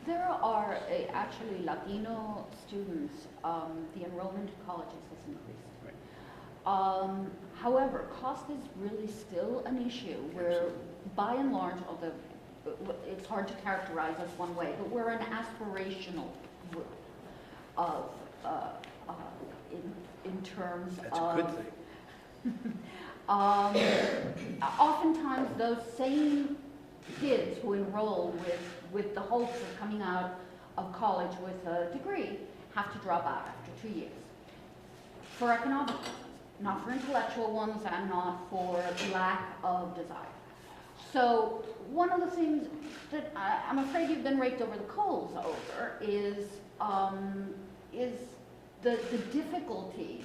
There are actually Latino students, the enrollment in colleges has increased. Right. However, cost is really still an issue where, by and large, although it's hard to characterize us one way, but we're an aspirational group of, in terms That's of. a good thing. Oftentimes, those same kids who enroll with the hopes of coming out of college with a degree have to drop out after 2 years for economic reasons, not for intellectual ones and not for lack of desire. So one of the things that I'm afraid you've been raked over the coals over is the difficulty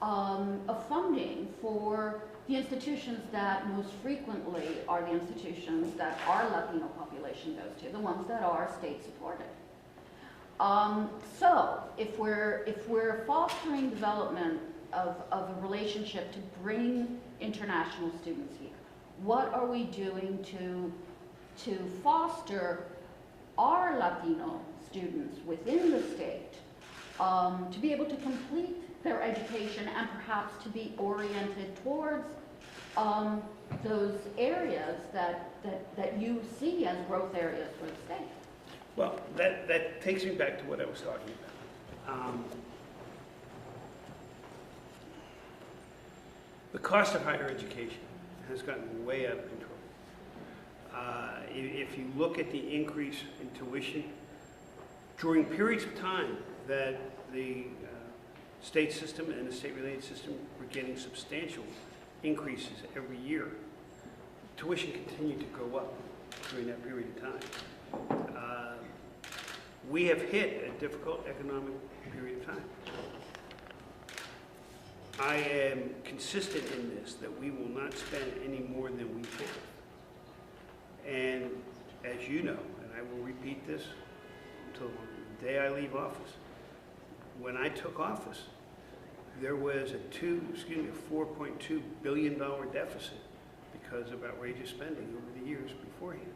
of funding for the institutions that most frequently are the institutions that our Latino population goes to, the ones that are state supported. So if we're fostering development of a relationship to bring international students here, what are we doing to foster our Latino students within the state to be able to complete their education and perhaps to be oriented towards those areas that you see as growth areas for the state? Well, that takes me back to what I was talking about. The cost of higher education has gotten way out of control. If you look at the increase in tuition, during periods of time that the state system and the state-related system were getting substantial increases every year, tuition continued to go up during that period of time. We have hit a difficult economic period of time. I am consistent in this, that we will not spend any more than we have. And as you know, and I will repeat this until the day I leave office, when I took office, there was a $4.2 billion deficit because of outrageous spending over the years beforehand.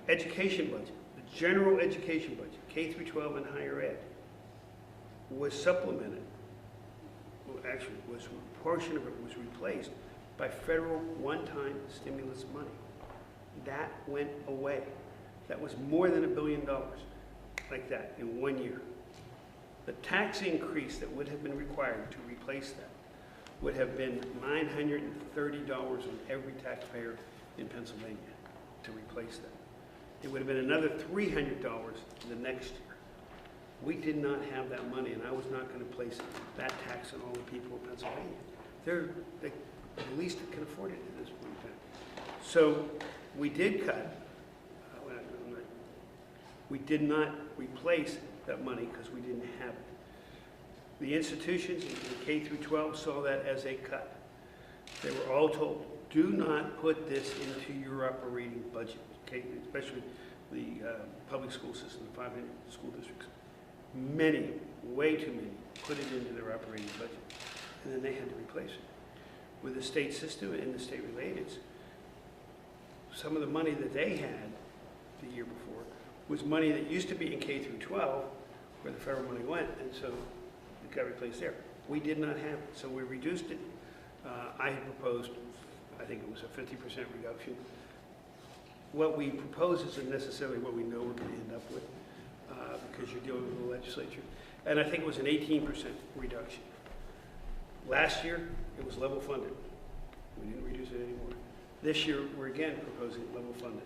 Education budget, the general education budget, K through 12 and higher ed, was supplemented. Well, actually, a portion of it was replaced by federal one-time stimulus money. That went away. That was more than $1 billion, like that, in 1 year. The tax increase that would have been required to replace that would have been $930 on every taxpayer in Pennsylvania to replace that. It would have been another $300 the next year. We did not have that money, and I was not going to place that tax on all the people of Pennsylvania. They're the least that can afford it at this point in time. So we did cut. We did not replace that money because we didn't have it. The institutions in K through 12 saw that as a cut. They were all told, do not put this into your operating budget, okay? Especially the public school system, the 500 school districts. Many, way too many, put it into their operating budget, and then they had to replace it. With the state system and the state related, some of the money that they had the year before was money that used to be in K through 12, where the federal money went, and so it got replaced there. We did not have it, so we reduced it. I had proposed, I think it was a 50% reduction. What we propose isn't necessarily what we know we're going to end up with, because you're dealing with the legislature. And I think it was an 18% reduction. Last year, it was level funded. We didn't reduce it anymore. This year, we're again proposing level funded.